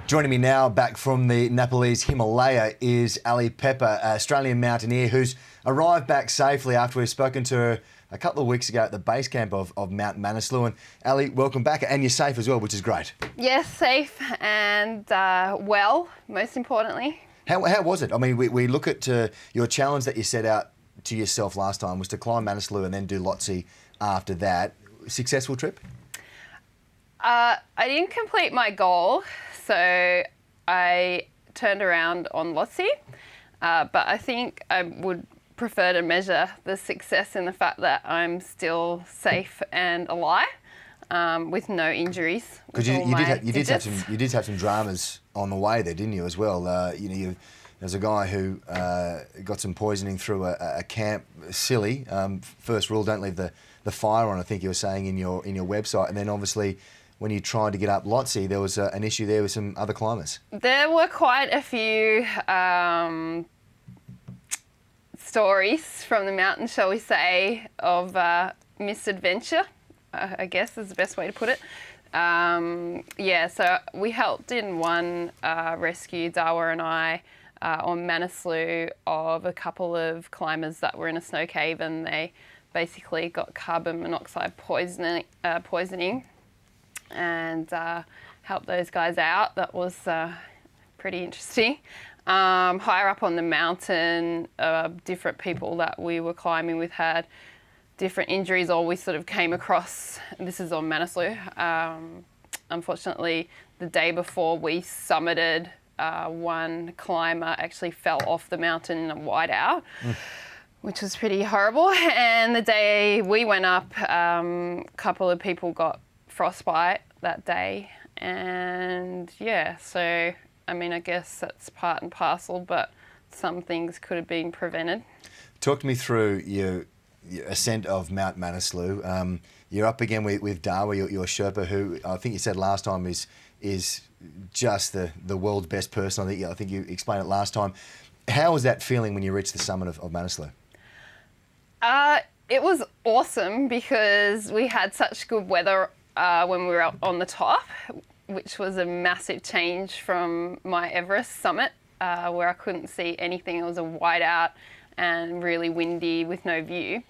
Joining me now, back from the Nepalese Himalaya, is Allie, Australian mountaineer who's arrived back safely after we've spoken to her a couple of weeks ago at the base camp of Mount Manaslu. And Allie, welcome back, and you're safe as well, which is great. Yes, safe and well, most importantly. How was it? I mean, we look at your challenge that you set out to yourself last time was to climb Manaslu and then do Lhotse after that. Successful trip? I didn't complete my goal, so I turned around on Lhotse, but I think I would prefer to measure the success in the fact that I'm still safe and alive with no injuries. Because you did have some dramas on the way there, didn't you, as well? There's a guy who got some poisoning through a camp. Silly. First rule: don't leave the fire on. I think you were saying in your website, and then obviously, when you tried to get up Lhotse, there was an issue there with some other climbers. There were quite a few stories from the mountain, shall we say, of misadventure, I guess is the best way to put it. So we helped in one rescue, Dawa and I, on Manaslu, of a couple of climbers that were in a snow cave, and they basically got carbon monoxide poisoning and help those guys out. That was pretty interesting. Higher up on the mountain, different people that we were climbing with had different injuries, or we sort of came across, this is on Manaslu. Unfortunately, the day before we summited, one climber actually fell off the mountain in a whiteout, which was pretty horrible. And the day we went up, a couple of people got frostbite that day, and so I mean, I guess that's part and parcel, but some things could have been prevented. Talk to me through your ascent of Mount Manaslu. You're up again with Dawa, your Sherpa, who I think you said last time is just the world's best person. I think you explained it last time. How was that feeling when you reached the summit of Manaslu? It was awesome because we had such good weather when we were up on the top, which was a massive change from my Everest summit, where I couldn't see anything. It was a whiteout and really windy with no view.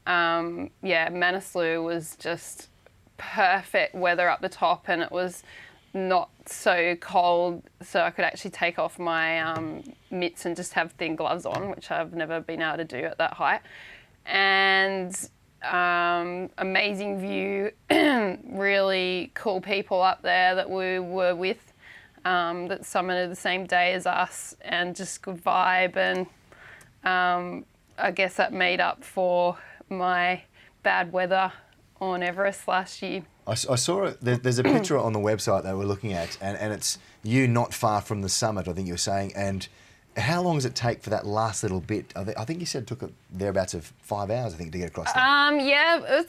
Manaslu was just perfect weather up the top, and it was not so cold, so I could actually take off my mitts and just have thin gloves on, which I've never been able to do at that height. And amazing view, really cool people up there that we were with, that summited the same day as us, and just good vibe. And I guess that made up for my bad weather on Everest last year. I saw it. There's a picture on the website that we're looking at, and it's you not far from the summit, I think you were saying. And how long does it take for that last little bit? I think you said it took thereabouts of 5 hours, I think, to get across there.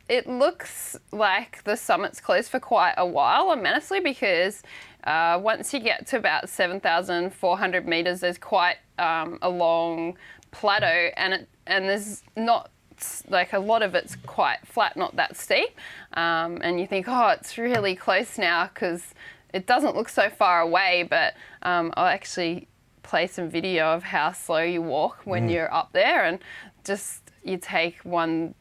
It looks like the summit's closed for quite a while on Manaslu, because once you get to about 7,400 metres, there's quite a long plateau, and there's not, like, a lot of it's quite flat, not that steep, and you think, it's really close now because it doesn't look so far away, but I'll actually play some video of how slow you walk when you're up there, and just you take one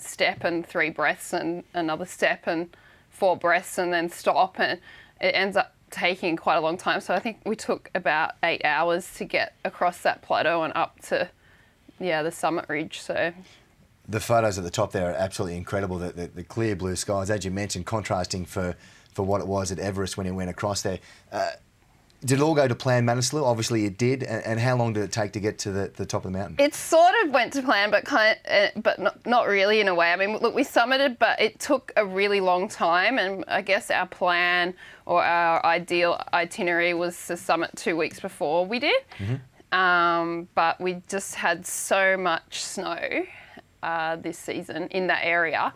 step and 3 breaths, and another step and 4 breaths, and then stop, and it ends up taking quite a long time. So I think we took about 8 hours to get across that plateau and up to the summit ridge. So the photos at the top there are absolutely incredible. The clear blue skies, as you mentioned, contrasting for what it was at Everest when you went across there. Did it all go to plan, Manaslu? Obviously it did. And how long did it take to get to the top of the mountain? It sort of went to plan, but not really in a way. I mean, look, we summited, but it took a really long time. And I guess our plan or our ideal itinerary was to summit 2 weeks before we did. But we just had so much snow this season in that area,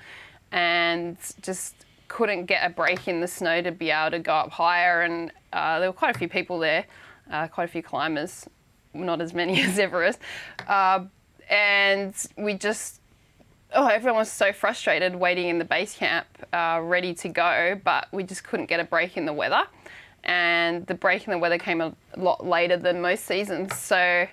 and just couldn't get a break in the snow to be able to go up higher. And there were quite a few people there, quite a few climbers, not as many as Everest. And we just, everyone was so frustrated waiting in the base camp, ready to go, but we just couldn't get a break in the weather. and the break in the weather came a lot later than most seasons. So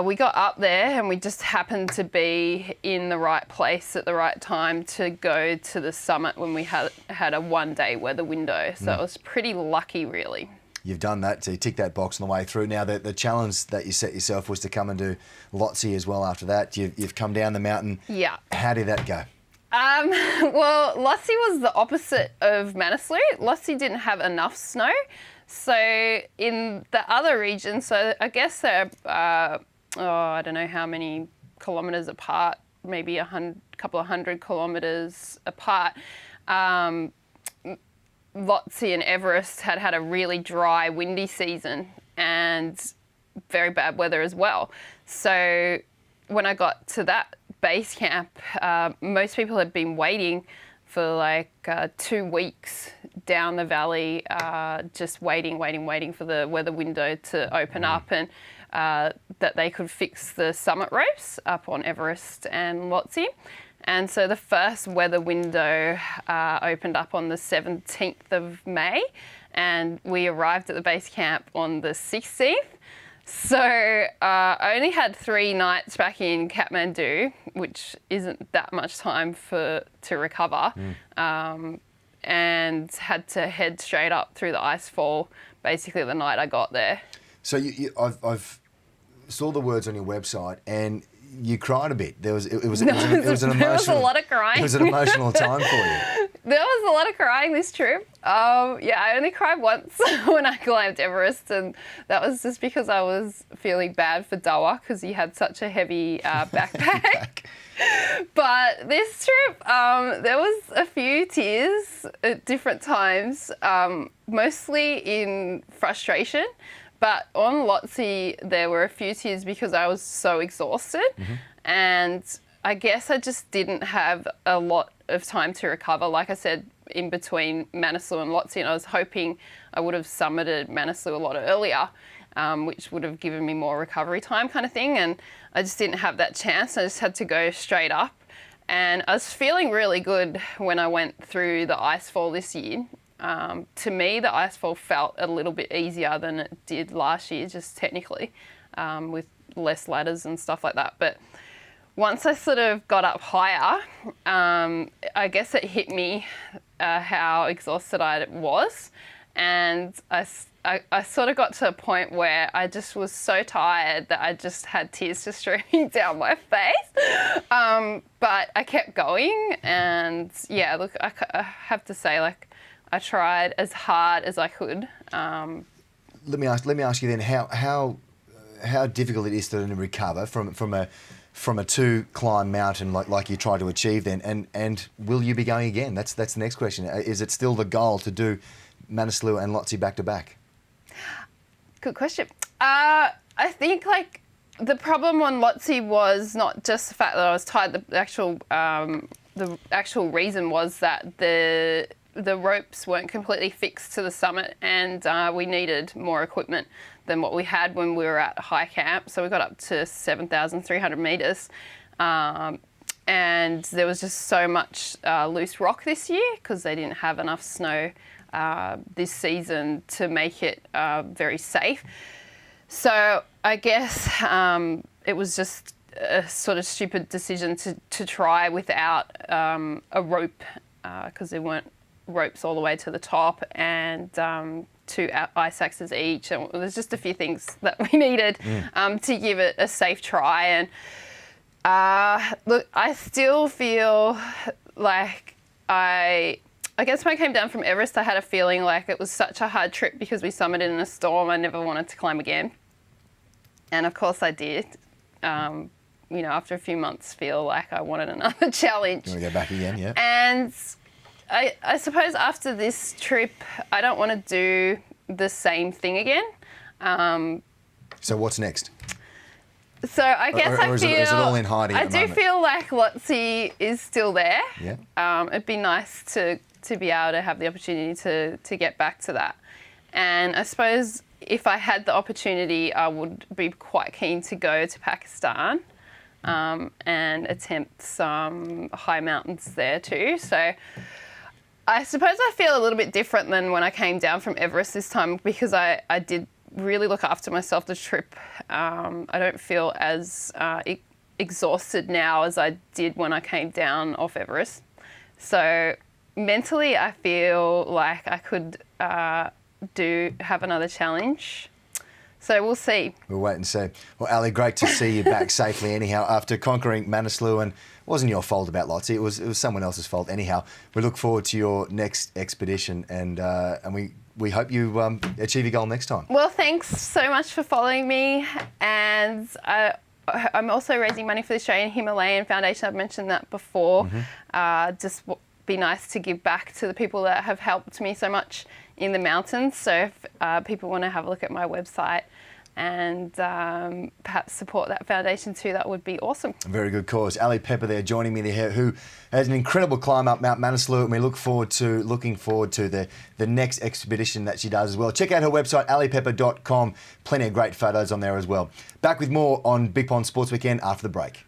we got up there and we just happened to be in the right place at the right time to go to the summit when we had a one-day weather window. So it was pretty lucky, really. You've done that, so you tick that box on the way through. Now, the challenge that you set yourself was to come and do Lhotse as well after that. You've come down the mountain. Yeah. How did that go? Well, Lhotse was the opposite of Manaslu. Lhotse didn't have enough snow. So in the other region, so I guess they're, I don't know how many kilometres apart, maybe a couple of 100 kilometres apart. Lhotse and Everest had a really dry, windy season and very bad weather as well. So when I got to that base camp, most people had been waiting for like 2 weeks down the valley, just waiting for the weather window to open up and that they could fix the summit ropes up on Everest and Lhotse. And so the first weather window opened up on the 17th of May, and we arrived at the base camp on the 16th. So I only had 3 nights back in Kathmandu, which isn't that much time to recover, and had to head straight up through the icefall basically the night I got there. So I've saw the words on your website and you cried a bit. It was an emotional. There was a lot of crying. It was an emotional time for you. There was a lot of crying this trip. I only cried once when I climbed Everest, and that was just because I was feeling bad for Dawa because he had such a heavy backpack. But this trip, there was a few tears at different times, mostly in frustration. But on Lhotse, there were a few tears because I was so exhausted. And I guess I just didn't have a lot of time to recover. Like I said, in between Manaslu and Lhotse, and I was hoping I would have summited Manaslu a lot earlier, which would have given me more recovery time kind of thing. And I just didn't have that chance. I just had to go straight up. And I was feeling really good when I went through the icefall this year. To me, the icefall felt a little bit easier than it did last year, just technically, with less ladders and stuff like that. But once I sort of got up higher, I guess it hit me how exhausted I was. And I sort of got to a point where I just was so tired that I just had tears just streaming down my face. But I kept going. And yeah, look, I have to say, like, I tried as hard as I could. Let me ask you then how difficult it is to recover from a 2-climb mountain like you tried to achieve then, and will you be going again? That's the next question. Is it still the goal to do Manaslu and Lhotse back to back? Good question. I think like the problem on Lhotse was not just the fact that I was tired. The actual reason was that the ropes weren't completely fixed to the summit, and we needed more equipment than what we had when we were at high camp. So we got up to 7,300 metres, and there was just so much loose rock this year because they didn't have enough snow this season to make it very safe. So I guess it was just a sort of stupid decision to try without a rope because there weren't ropes all the way to the top, and 2 ice axes each, and there's just a few things that we needed to give it a safe try. And look, I still feel like I guess when I came down from Everest, I had a feeling like it was such a hard trip because we summited in a storm. I never wanted to climb again, and of course I did. After a few months, feel like I wanted another challenge. You want to go back again, yeah? And I suppose after this trip, I don't want to do the same thing again. So what's next? So I guess or is it all in hiding at the moment? I do feel like Lhotse is still there. Yeah. It'd be nice to be able to have the opportunity to get back to that. And I suppose if I had the opportunity, I would be quite keen to go to Pakistan and attempt some high mountains there too. So I suppose I feel a little bit different than when I came down from Everest this time because I did really look after myself the trip. I don't feel as exhausted now as I did when I came down off Everest. So mentally, I feel like I could have another challenge. So we'll see. We'll wait and see. Well, Allie, great to see you back safely anyhow after conquering Manaslu, and it wasn't your fault about Lhotse. It was someone else's fault anyhow. We look forward to your next expedition, and we hope you achieve your goal next time. Well, thanks so much for following me, and I'm also raising money for the Australian Himalayan Foundation. I've mentioned that before. Just be nice to give back to the people that have helped me so much in the mountains. So if people want to have a look at my website and perhaps support that foundation too, that would be awesome. Very good cause. Allie Pepper there joining me there, who has an incredible climb up Mount Manaslu, and we looking forward to the next expedition that she does as well. Check out her website, alliepepper.com. Plenty of great photos on there as well. Back with more on Bigpond Sports Weekend after the break.